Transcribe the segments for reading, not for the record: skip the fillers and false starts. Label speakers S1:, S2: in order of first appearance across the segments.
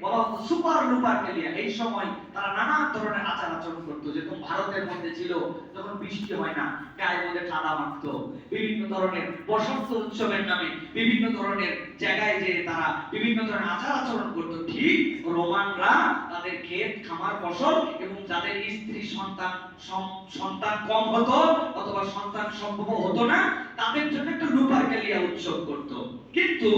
S1: বলা হতো সুপার লুপার কেলিয়া। এই সময় তারা নানা ধরনের আচার আচরণ করতো, যেরকম ভারতের মধ্যে ছিল যখন বৃষ্টি হয় না গায়ের মধ্যে ঠাডা মারতো, বিভিন্ন ধরনের বসন্ত উৎসবের নামে বিভিন্ন ধরনের জায়গায় যে তারা বিভিন্ন ধরনের আচার আচরণ করতো। ঠিক রোমানরা তাদের ক্ষেত খামার ফসল এবং যাদের স্ত্রী সন্তান কম হতো অথবা সন্তান সম্ভব হতো না, তাদের জন্য একটা লুপারকেলিয়া উৎসব করত। কিন্তু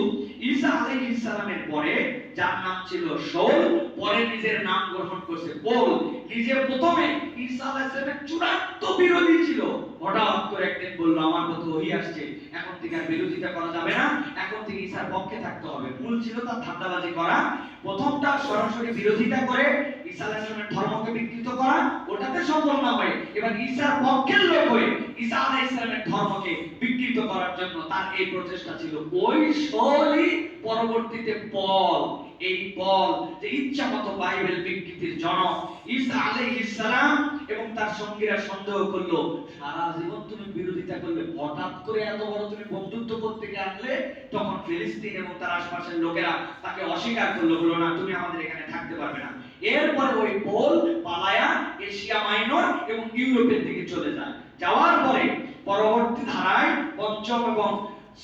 S1: ঈসা আলাইহিস সালামের পরে, যার নাম ছিল শাউল, পরে নিজের নাম গ্রহণ করছে পৌল। নিজে প্রথমে ঈসা আলাইহিস সালামের চূড়ান্ত বিরোধী ছিল। হঠাৎ করে একদিন বলল, আমার মতো ওহী আসছে, এখন থেকে আর বিরোধিতা করা যাবে না, এখন থেকে ঈসার পক্ষে থাকতে হবে। মূল ছিল তার ধান্দাবাজি করা। প্রথমটা সরাসরি বিরোধিতা করে ঈসা আলাইহিস সালামের ধর্মকে বিকৃত করা, ওটাতে সফল না হয়ে এবার ঈসার পক্ষের লোক হয়ে ঈসা আলাইহিস সালামের ধর্মকে বিকৃত করার জন্য তার এই প্রচেষ্টা ছিল। ওই শাউলই পরবর্তীতে পল, এই পল যে ইচ্ছামতো বাইবেল বিকৃতির জনক। ঈসা আলাইহিস সালাম এবং তার সঙ্গীরা সন্দেহ করলো, সারা জীবন তুমি বিরোধিতা করলে, হঠাৎ করে এত বড় তুমি বন্ধুত্ব করতে গিয়ে আনলে। তখন ফিলিস্তিন এবং তার আশপাশের লোকেরা তাকে অস্বীকার করলো, বলল না তুমি আমাদের এখানে থাকতে পারবে না। এরপরে ওই পল পালায়া এশিয়া মাইনর এবং ইউরোপের দিকে চলে যায়। যাওয়ার পরে পরবর্তী ধারায় পঞ্চম এবং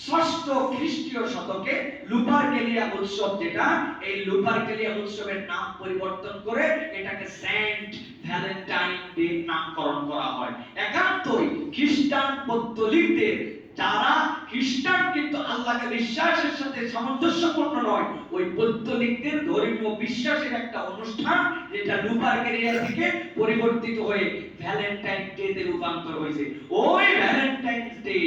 S1: ষষ্ঠ খ্রিস্টীয় শতকে লুপারকেলিয়া উৎসব, যেটা এই লুপারকেলিয়া উৎসবের নাম পরিবর্তন করে এটাকে সেন্ট ভ্যালেন্টাইন ডে নামকরণ করা হয়। একান্তই খ্রিস্টান পৌত্তলিকদের, যারা খ্রিস্টান কিন্তু আল্লাহকে বিশ্বাসের সাথে সামঞ্জস্যপূর্ণ নয়, ওই পৌত্তলিকদের ধর্মীয় বিশ্বাসের একটা অনুষ্ঠান, যেটা লুপারকেলিয়া থেকে পরিবর্তিত হয়ে ভ্যালেন্টাইন ডে তে রূপান্তর হয়েছে। ওই ভ্যালেন্টাইন ডে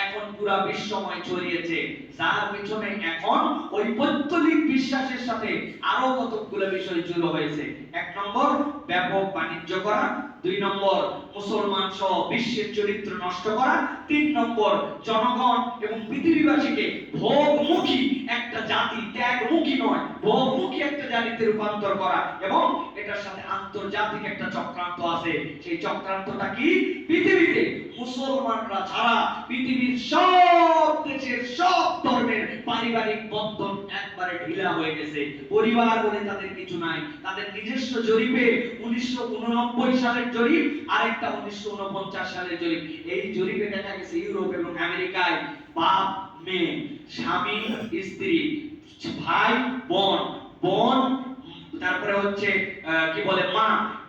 S1: এখন পুরো বিশ্বময় ছড়িয়েছে, যার পিছনে এখন ওই পৌত্তলিক বিশ্বাসের সাথে আরো কতগুলো বিষয় যুক্ত হয়েছে। এক নম্বর, ব্যাপক বাণিজ্য করা। দুই নম্বর, মুসলমান সহ বিশ্বের চরিত্র নষ্ট করা। তিন নম্বর, জনগণ এবং পৃথিবীবাসীকে ভোগমুখী একটা জাতি, ত্যাগমুখী নয় ভোগমুখী একটা জাতিতে রূপান্তর করা। এবং এটার সাথে আন্তর্জাতিক একটা চক্রান্ত আছে। সেই চক্রান্তটা কি? পৃথিবীতে মুসলমানরা ছাড়া পৃথিবীর সব দেশের সব ধর্মের পারিবারিক বন্ধন একবারে ঢিলা হয়ে গেছে। পরিবার বলে তাদের কিছু নাই। তাদের নিজস্ব জরিপে 1989 সালের জরিপ, আরেকটা 1949 সালের জরিপ। এই জরিপে দেখা গেছে ইউরোপ এবং আমেরিকায় বাপ মেয়ে, স্বামী স্ত্রী, ভাই বোন, বোন তারপরে হচ্ছে কি বলে মা,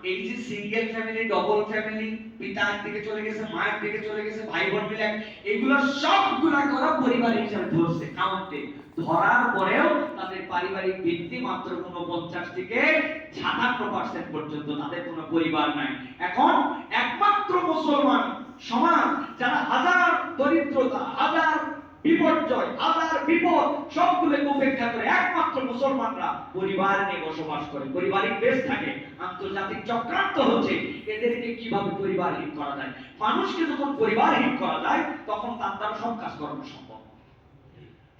S1: এই যে সিঙ্গেল ফ্যামিলি, ডবল ফ্যামিলি, পিতা একদিকে চলে গেছে, মা একদিকে চলে গেছে, ভাই বোন মিলে, এগুলো সবগুলা করা পরিবার হিসাবে ধরছে কাউন্টে। ধরার পরেও তাদের পারিবারিক ভিত্তি মাত্র 49 থেকে 57% পর্যন্ত, তাদের কোনো পরিবার নাই। এখন একমাত্র মুসলমান সমাজ, যারা হাজার দরিদ্রতা, হাজার বিপর্যয়, হাজার বিপদ সবগুলোকে উপেক্ষা করে একমাত্র মুসলমানরা পরিবার নিয়ে বসবাস করে, পারিবারিক বেশ থাকে। আন্তর্জাতিক চক্রান্ত হচ্ছে এদেরকে কিভাবে পরিবারহীন করা যায়। মানুষকে যখন পরিবারহীন করা যায়, তখন তার দ্বারা সব কাজ করানো সম্ভব।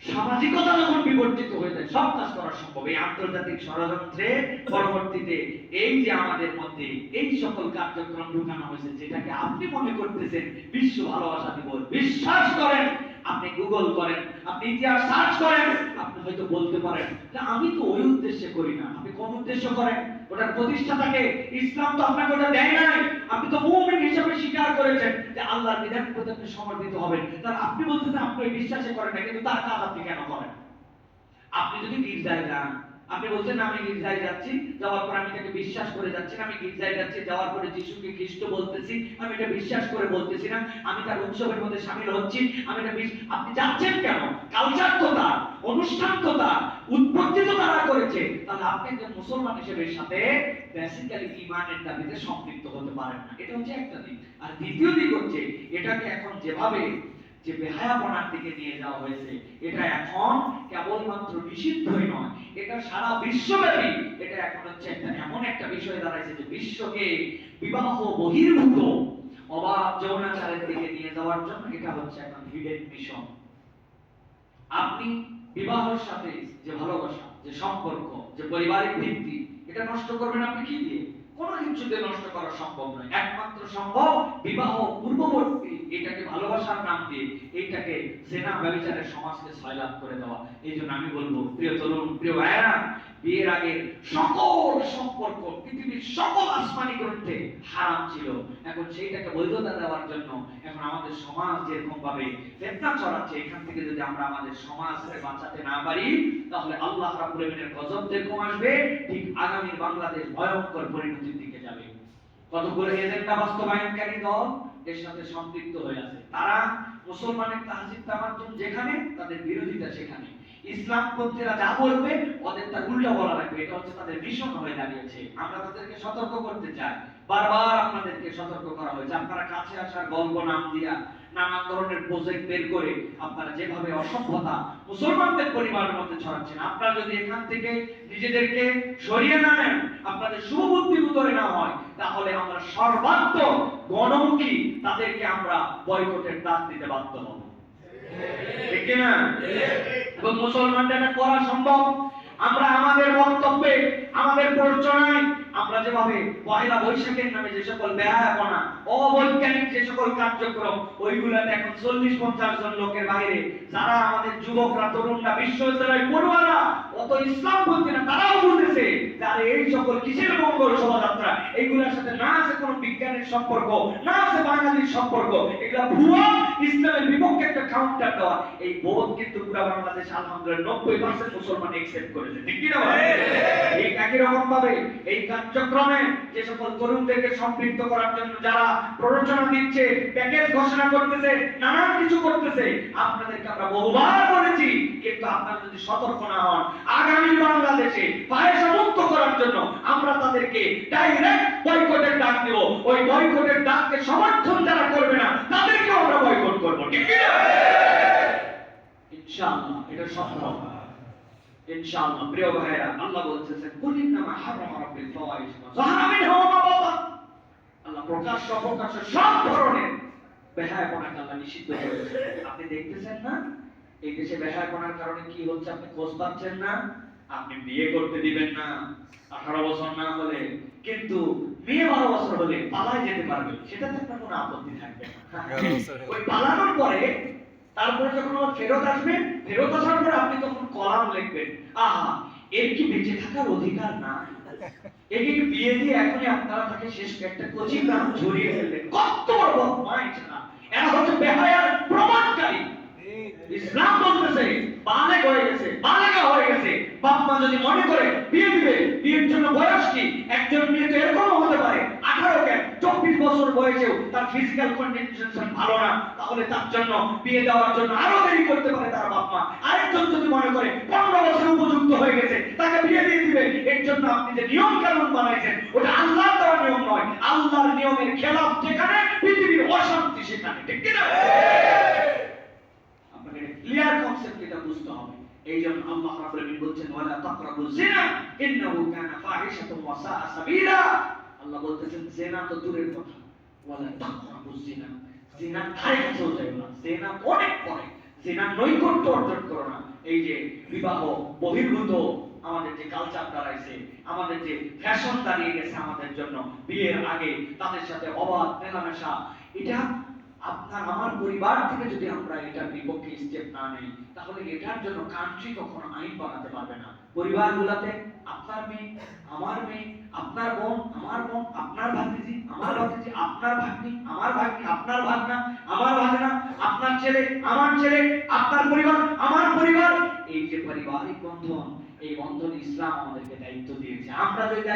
S1: সামাজিকতা যখন বিবর্তিত হয়ে যায়, সব কাজ করা সম্ভব। এই আন্তর্জাতিক ষড়যন্ত্রে পরবর্তীতে এই যে আমাদের মধ্যে এই সকল কার্যক্রম ঢুকানো হয়েছে, যেটাকে আপনি মনে করতেছেন বিশ্ব ভালোবাসা দিবস, বিশ্বাস করেন, আপনি গুগল করেন, আপনি ইতিহাস সার্চ করেন, আপনি হয়তো বলতে পারেন যে আমি তো ওই উদ্দেশ্যে করি না। আপনি কোন উদ্দেশ্য করেন? ওটার প্রতিষ্ঠাতাকে, ইসলাম তো আপনাকে ওটা দেয় নাই। আপনি তো মুমিন হিসেবে স্বীকার করেছেন যে আল্লাহর বিধানের প্রতি আপনি সমর্পিত হবেন। তার আপনি বলতেছেন আপনি ওই বিশ্বাসে করেন না, কিন্তু তার কাজ আপনি কেন করেন? আপনি যদি গির্জায় যান, আপনি বলছেন আমি গির্জায় যাচ্ছি, যাওয়ার পর আমি তাকে বিশ্বাস করে যাচ্ছি না। আমি গির্জায় যাচ্ছি, যাওয়ার পরে যিশুকে খ্রিস্ট বলতেছি, আমি এটা বিশ্বাস করে বলতেছি না। আমি তার উৎসবের মধ্যে শামিল হচ্ছি, আমি এটা আপনি যাচ্ছেন কেন? কালচার তো তার, অনুষ্ঠান তো তার, উৎপত্তি তো তারা করেছে। তাহলে আপনি একজন মুসলমান হিসেবে সাথে বেসিক্যালি ঈমানের দাবিতে সম্পৃক্ত হতে পারেন না। এটা হচ্ছে একটা দিক। আর দ্বিতীয় দিক হচ্ছে, এটাকে এখন যেভাবে যে বেহায়াপনার দিকে নিয়ে যাওয়া হয়েছে, এটা এখন কেবলমাত্র নিষিদ্ধই নয়, এটা সারা বিশ্বব্যাপী এটা এখন হচ্ছে একটা এমন একটা বিষয় দাঁড়াইছে যে বিশ্বকে বিবাহ বহির্ভূত অবাধ যৌনাচারের দিকে নিয়ে যাওয়ার জন্য এটা হচ্ছে এখন হিডেন মিশন। আপনি বিবাহের সাথে যে ভালোবাসা, যে সম্পর্ক, যে পারিবারিক ভিত্তি, এটা নষ্ট করবেন আপনি কি দিয়ে? কোনো কিছুতে নষ্ট করা সম্ভব নয়। একমাত্র সম্ভব বিবাহ পূর্ববর্তী এটাকে ভালোবাসার নাম দিয়ে এইটাকে জেনা ব্যভিচারের সমাজকে সয়লাভ করে দেওয়া। এই জন্য আমি বলবো প্রিয় তরুণ, প্রিয় ভাইয়েরা, বিয়ের আগে সকল সম্পর্ক পৃথিবীর সকল আসমানি গ্রন্থে হারাম ছিল। এখন সেইটাকে বৈধতা দেওয়ার জন্য এখন আমাদের সমাজ যেরকম ভাবে ফিতনা ছড়াচ্ছে, এখান থেকে যদি আমরা আমাদের সমাজকে বাঁচাতে না পারি, তাহলে আল্লাহ রাব্বুল আলামিনের গজব যেরকম আসবে, ঠিক আগামী বাংলাদেশ ভয়ঙ্কর পরিণতির দিকে যাবে। কতগুলো এজেন্ডা বাস্তবায়নকারী দল এর সাথে সম্পৃক্ত হয়ে আছে। তারা মুসলমানের তাহজিব তামাদ্দুন যেখানে, তাদের বিরোধিতা সেখানে। ইসলামপন্থীরা যা বলবে ওদের তার উল্টা বলা লাগবে, এটা হচ্ছে তাদের মিশন হয়ে দাঁড়িয়েছে। আমরা তাদেরকে সতর্ক করতে চাই, বারবার আপনাদেরকে সতর্ক করা হয়েছে। আপনারা কাছে আসার গল্প নাম দিয়া নানান ধরনের প্রজেক্ট বের করে আপনারা যেভাবে অসভ্যতা মুসলমানদের পরিবারের মধ্যে ছড়াচ্ছেন, আপনারা যদি এখান থেকে নিজেদেরকে সরিয়ে না নেন, আপনাদের শুভবুদ্ধি উদয় না হয়, তাহলে আমরা সর্বাত্মক গণমুখী তাদেরকে আমরা বয়কটের ডাক দিতে বাধ্য হব। ঠিক না? এবং মুসলমানদের এটা করা সম্ভব। আমরা আমাদের বক্তব্যে, আমাদের প্ররোচনায় আমরা যেভাবে পয়লা বৈশাখের নামে যে সকল বেহায়াপনা, অবৈজ্ঞানিক যে সকল কার্যক্রম, ওইগুলাতে এখন 40-50 জন লোকের বাইরে যারা আমাদের যুবকরা, তরুণরা, বিশ্ববিদ্যালয় পড়ুয়ারা, অত ইসলামপন্থীরা, তারাও বলতেছে যে এই সকল কিসের মঙ্গল শোভাযাত্রা, এইগুলোর সাথে না আছে কোনো বিজ্ঞানের সম্পর্ক, না আছে বাঙালির সম্পর্ক, এগুলা ভুয়া, ইসলামের বিপক্ষে একটা কাউন্টার দেওয়া। এই বোধ কিন্তু পুরো বাংলাদেশ আলহামদুলিল্লাহ 90% মুসলমান একসেপ্ট করেছে। ঠিক কি না ভাই? এই একই রকম ভাবে এই কার্যক্রমে যে সকল তরুণদেরকে সম্পৃক্ত করার জন্য যারা প্ররোচনা দিচ্ছে, প্যাকেজ ঘোষণা করতেছে, নানান কিছু করতেছে, আপনাদেরকে আমরা বহুবার বলেছি, কিন্তু আপনারা যদি সতর্ক না হন, আগামী বাংলাদেশে ফাহিশা মুক্ত করার জন্য আমরা তাদেরকে ডাইরেক্ট বয়কটের ডাক দেব। ওই বয়কটের ডাককে সমর্থন যারা করবে না, তাদেরকেও আমরা বয়কট করব। ঠিক কি না? ইনশাআল্লাহ এটা সম্ভব। ইনশাআল্লাহ প্রিয় ভাইরা, আল্লাহ বলতেছেন কুলিন্নামা হারামা রাব্বুল ফাওয়াহিশ মা যাহারা মিনহা ওয়া মা বাতান। আল্লাহ প্রকাশ্য অপ্রকাশ্য সব ধরনের বেহায়াপনাকে আল্লাহ নিষিদ্ধ করেছেন। আপনি দেখতেছেন না এই দেশে বেহায়াপনার কারণে কি হচ্ছে? আপনি খোঁজ পাচ্ছেন না, আপনি বিয়ে করতে দিবেন না 18 বছর না হলে, কিন্তু মেয়ে 12 বছর হলে পালায় যেতে পারবে, সেটাতে আপনার কোনো আপত্তি থাকবে না। ওই পালানোর পরে তারপরে যখন আমার ফেরত আসবে, ফেরত আসার পরে আপনি তখন কলাম লিখবেন, আহা এর কি বেঁচে থাকার অধিকার না, একে বিয়ে দিয়ে এখনই আপনারা তাকে শেষ একটা কোচিং নাম ঝরিয়ে ফেলবেন। কত বড় বদমাইশ না, এরা হচ্ছে বেহায়ার প্রমাণকারী। ইসলাম বলতেছে বালেগ হয়ে গেছে, বালেগা হয়ে গেছে, বাপ মা যদি মনে করে বিয়ে দিবে, বিয়ের জন্য বয়স কি? একজন মেয়ে তো এরকম হতে পারে 18 কেন 24 বছর বয়সেও তার ফিজিক্যাল কন্ডিশন ভালো না, তাহলে তার জন্য বিয়ে দেওয়ার জন্য আরো দেরি করতে পারে তার বাপ মা। আরেকজন যদি মনে করে 15 বছর উপযুক্ত হয়ে গেছে, তাকে বিয়ে দিয়ে দিবে। এর জন্য আপনি যে নিয়ম কানুন বানাইছেন, ওটা আল্লাহর দেওয়া নিয়ম নয়। আল্লাহর নিয়মের খেলাফ যেখানে, পৃথিবীর অশান্তি সেখানে। ঠিক কি না? ক্লিয়ার কনসেপ্ট এটা বুঝতে হবে। এইজন্য আল্লাহ রাব্বুল আলামিন বলছেন ওয়ালা তাকরাবুজ জিনা ইন্নাহু কানা ফাহিশাতুন ওয়া সাআ সাবিলা। আল্লাহ বলতেছেন জিনা তো দূরের কথা, ওয়ালা তাকরাবুজ জিনা, জিনা ধারে কাছেও যাবে না, জিনা অনেক পরে, জিনা নৈকট্য অর্জন করো না। এই যে বিবাহ বহির্ভূত আমাদের যে কালচার দাঁড়াইছে, আমাদের যে ফ্যাশন দাঁড়িয়ে গেছে আমাদের জন্য, বিয়ের আগে তাদের সাথে অবাধ মেলামেশা, এটা আপনার আমার পরিবার থেকে যদি আমরা এটার বিপক্ষে স্টেপ না নেই, তাহলে এটার জন্য কান্ট্রি কখনো আইন বানাতে পারবে না। পরিবারগুলোতে আপনার মেয়ে, আমার মেয়ে, আপনার বোন, আমার বোন, আপনার ভাতিজি, আমার ভাতিজি, আপনার ভাগ্নি, আমার ভাগ্নি, আপনার ভাগনা, আমার ভাগনা, আপনার ছেলে, আমার ছেলে, আপনার পরিবার, আমার পরিবার, এই যে পারিবারিক বন্ধন, এই বন্ধন ইসলাম আমাদেরকে দায়িত্ব দিয়েছে। আমরা যদি